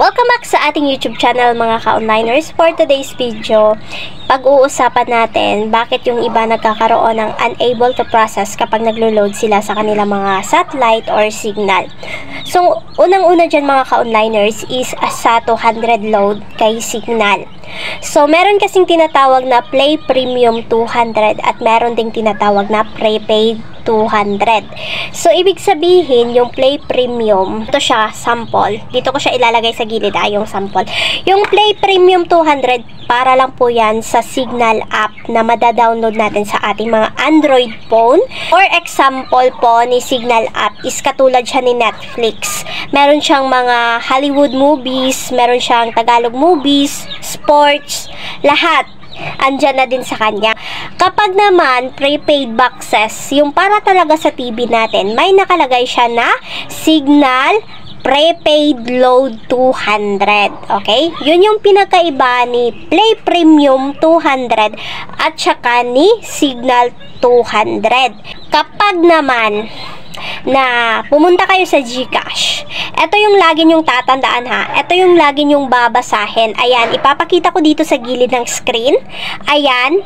Welcome back sa ating YouTube channel mga ka-onliners. For today's video, pag-uusapan natin bakit yung iba nagkakaroon ng unable to process kapag naglo-load sila sa kanilang mga satellite or signal. So, unang-una dyan mga ka-onliners is sa 200 load kay signal. So, meron kasing tinatawag na Play Premium 200 at meron ding tinatawag na Prepaid 200. So, ibig sabihin, yung Play Premium, ito siya, sample. Dito ko siya ilalagay sa gilid, yung sample. Yung Play Premium 200, para lang po yan sa Signal app na madadownload natin sa ating mga Android phone. For example po ni Signal app is katulad siya ni Netflix. Meron siyang mga Hollywood movies, meron siyang Tagalog movies, sports, lahat. Andyan na din sa kanya. Kapag naman prepaid boxes, yung para talaga sa TV natin, may nakalagay siya na Signal Prepaid Load 200. Okay? Yun yung pinakaiba ni Play Premium 200 at saka ni Signal 200. Kapag naman na pumunta kayo sa GCash, ito yung lagi nyong tatandaan ha. Ito yung lagi nyong babasahin. Ayan, ipapakita ko dito sa gilid ng screen. Ayan,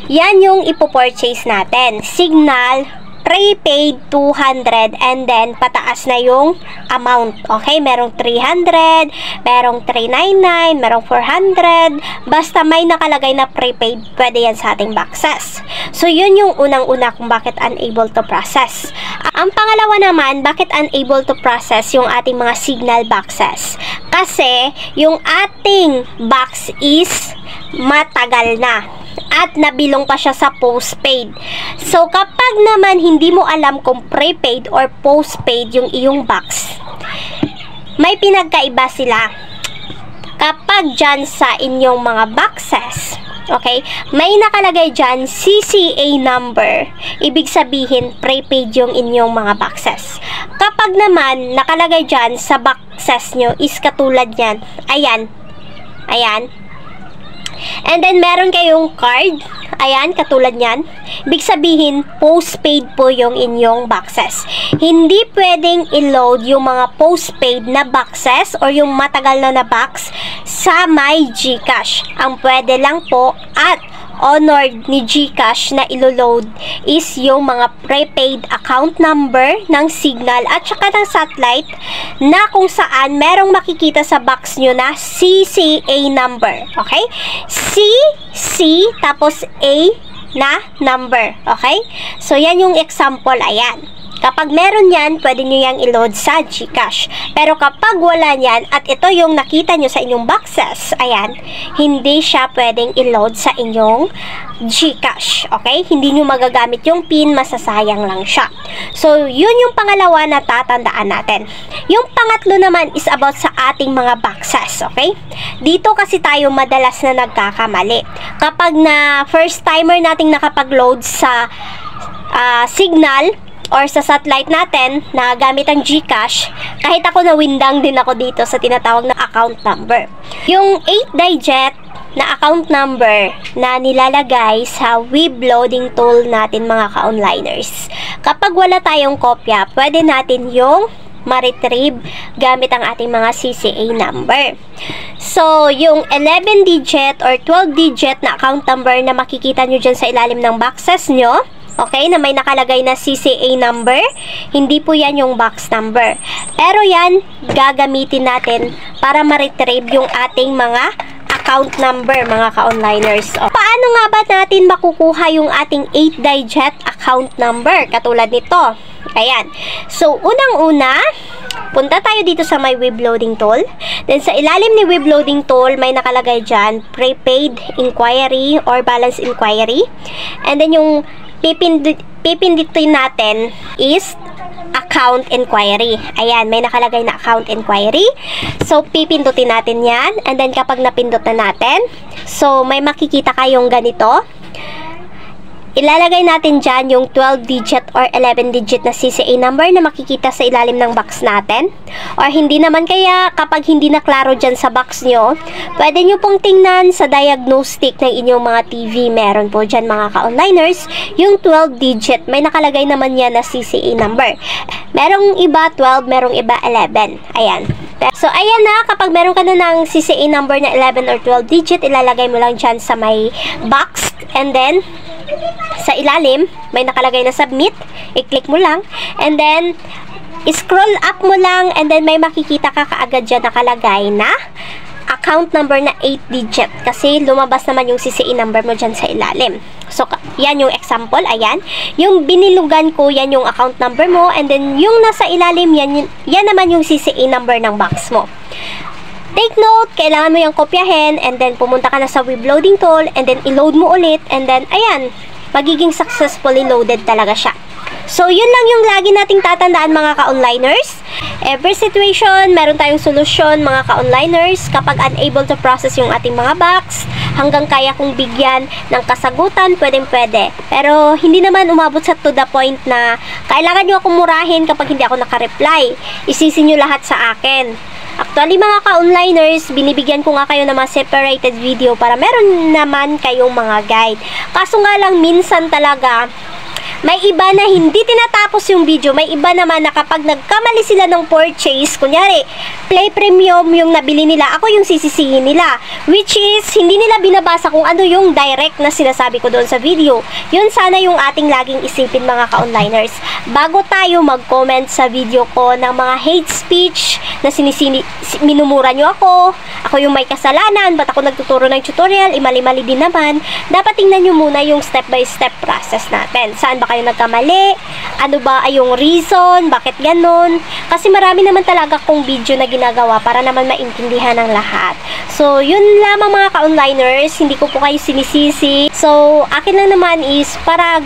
yan yung ipo-purchase natin. Signal Prepaid 200 and then pataas na yung amount. Okay, merong 300, merong 399, merong 400. Basta may nakalagay na prepaid, pwede yan sa ating boxes. So, yun yung unang-una kung bakit unable to process. Ang pangalawa naman, bakit unable to process yung ating mga signal boxes? Kasi, yung ating box is matagal na at nabilong pa siya sa postpaid. So, kapag naman hindi mo alam kung prepaid or postpaid yung iyong box, may pinagkaiba sila. Kapag dyan sa inyong mga boxes, okay, may nakalagay dyan CCA number, ibig sabihin prepaid yung inyong mga boxes. Kapag naman nakalagay dyan sa boxes nyo is katulad yan, ayan, ayan. And then, meron kayong card. Ayan, katulad yan. Ibig sabihin, postpaid po yung inyong boxes. Hindi pwedeng i-load yung mga postpaid na boxes or yung matagal na box sa My GCash. Ang pwede lang po at honored ni GCash na ilo-load is yung mga prepaid account number ng signal at saka ng satellite na kung saan merong makikita sa box nyo na CCA number. Okay? C tapos A na number. Okay? So, yan yung example. Ayan. Kapag meron yan, pwede nyo yang i-load sa GCash. Pero kapag wala yan, at ito yung nakita nyo sa inyong boxes, ayan, hindi siya pwedeng i-load sa inyong GCash. Okay? Hindi nyo magagamit yung PIN, masasayang lang siya. So, yun yung pangalawa na tatandaan natin. Yung pangatlo naman is about sa ating mga boxes. Okay? Dito kasi tayo madalas na nagkakamali. Kapag na first timer nating nakapag-load sa signal, or sa satellite natin na gamit ang GCash, kahit ako nawindang din ako dito sa tinatawag na account number. Yung 8-digit na account number na nilalagay sa web loading tool natin mga ka-onliners. Kapag wala tayong kopya, pwede natin yung ma-retrieve gamit ang ating mga CCA number. So, yung 11-digit or 12-digit na account number na makikita nyo dyan sa ilalim ng boxes nyo, okay, na may nakalagay na CCA number, hindi po yan yung box number. Pero yan, gagamitin natin para ma-retrieve yung ating mga account number, mga ka-onliners. Paano nga ba natin makukuha yung ating 8-digit account number? Katulad nito. Ayan. So, unang-una, punta tayo dito sa my web loading tool. Then, sa ilalim ni web loading tool, may nakalagay dyan, prepaid inquiry or balance inquiry. And then, yung pipindutin natin is account inquiry. Ayan, may nakalagay na account inquiry. So, pipindutin natin yan. And then, kapag napindot na natin, so, may makikita kayong ganito. Ilalagay natin dyan yung 12-digit or 11-digit na CCA number na makikita sa ilalim ng box natin. Or hindi naman, kaya kapag hindi na klaro dyan sa box nyo, pwede nyo pong tingnan sa diagnostic ng inyong mga TV. Meron po dyan mga ka-onliners, yung 12-digit. May nakalagay naman yan na CCA number. Merong iba 12, merong iba 11. Ayan. So, ayan na, kapag meron ka na ng CCA number na 11 or 12 digit, ilalagay mo lang dyan sa may box. And then, sa ilalim, may nakalagay na submit. I-click mo lang. And then, scroll up mo lang. And then, may makikita ka kaagad dyan nakalagay na account number na 8 digit. Kasi, lumabas naman yung CCA number mo dyan sa ilalim. So, yan yung example. Ayan. Yung binilugan ko, yan yung account number mo. And then, yung nasa ilalim, yan naman yung CCA number ng box mo. Take note, kailangan mo yung kopyahin. And then, pumunta ka na sa web loading tool. And then, i-load mo ulit. And then, ayan. Magiging successfully loaded talaga siya. So, yun lang yung lagi nating tatandaan mga ka-onliners. Every situation, meron tayong solusyon mga ka-onliners. Kapag unable to process yung ating mga box, hanggang kaya kong bigyan ng kasagutan, pwedeng-pwede. Pero, hindi naman umabot sa to the point na kailangan nyo akong murahin kapag hindi ako nakareply. Isisi nyo lahat sa akin. Actually, mga ka-onliners, binibigyan ko nga kayo ng mga separated video para meron naman kayong mga guide. Kaso nga lang, minsan talaga, may iba na hindi tinatapos yung video. May iba naman na kapag nagkamali sila ng purchase, kunyari, Play Premium yung nabili nila, ako yung sisisihin nila. Which is, hindi nila binabasa kung ano yung direct na sinasabi ko doon sa video. Yun sana yung ating laging isipin mga ka-onliners. Bago tayo mag-comment sa video ko ng mga hate speech na minumura nyo ako yung may kasalanan, ba't ako nagtuturo ng tutorial, mali-mali din naman, dapat tingnan nyo muna yung step-by-step process natin. Saan ba kayo nagkamali? Ano ba ay yung reason? Bakit ganun? Kasi marami naman talaga kong video na ginagawa para naman maintindihan ng lahat. So, yun lamang mga ka-onliners. Hindi ko po kayo sinisisi. So, akin lang naman is para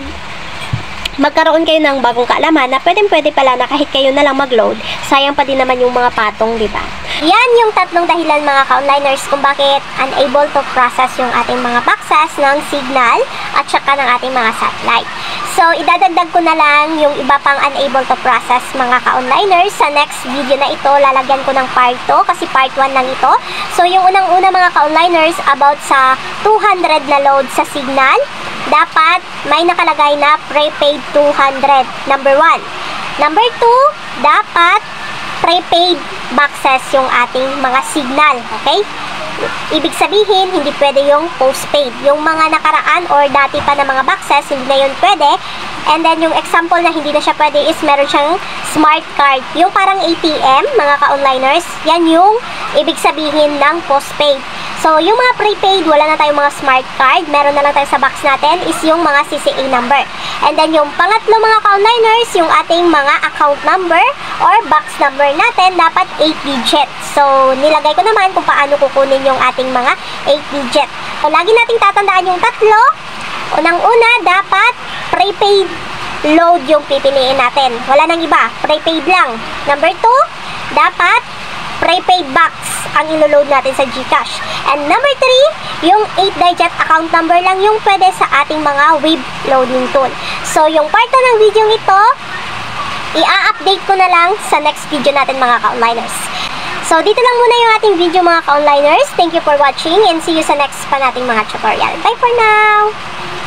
magkaroon kayo ng bagong kaalaman na pwede pala na kahit kayo na lang mag-load, sayang pa din naman yung mga patong, di ba? Yan yung tatlong dahilan mga ka-onliners kung bakit unable to process yung ating mga boxes ng signal at saka ng ating mga satellite. So, idadagdag ko na lang yung iba pang unable to process mga ka-onliners. Sa next video na ito, lalagyan ko ng part 2 kasi part 1 lang ito. So, yung unang-una mga ka-onliners about sa 200 na load sa signal, dapat may nakalagay na prepaid 200. Number 1. Number 2, dapat prepaid boxes yung ating mga signal. Okay? Ibig sabihin, hindi pwede yung postpaid. Yung mga nakaraan or dati pa na mga boxes, hindi na yun pwede. And then, yung example na hindi na siya pwede is meron siyang smart card. Yung parang ATM, mga ka-onliners, yan yung ibig sabihin ng postpaid. So, yung mga prepaid, wala na tayong mga smart card. Meron na lang tayo sa box natin is yung mga CCA number. And then, yung pangatlo mga ka-onliners, yung ating mga account number or box number natin, dapat 8 digit. So, nilagay ko naman kung paano kukunin yung ating mga 8 digit. So, lagi nating tatandaan yung tatlo. Unang-una, dapat prepaid load yung pipiliin natin. Wala nang iba. Prepaid lang. Number 2, dapat prepaid box ang ilo-load natin sa GCash. And number 3, yung 8-digit account number lang yung pwede sa ating mga web loading tool. So, yung part 2 ng video ito, i-update ko na lang sa next video natin mga ka-onliners. So, dito lang muna yung ating video mga ka-onliners. Thank you for watching and see you sa next pa nating mga tutorial. Bye for now!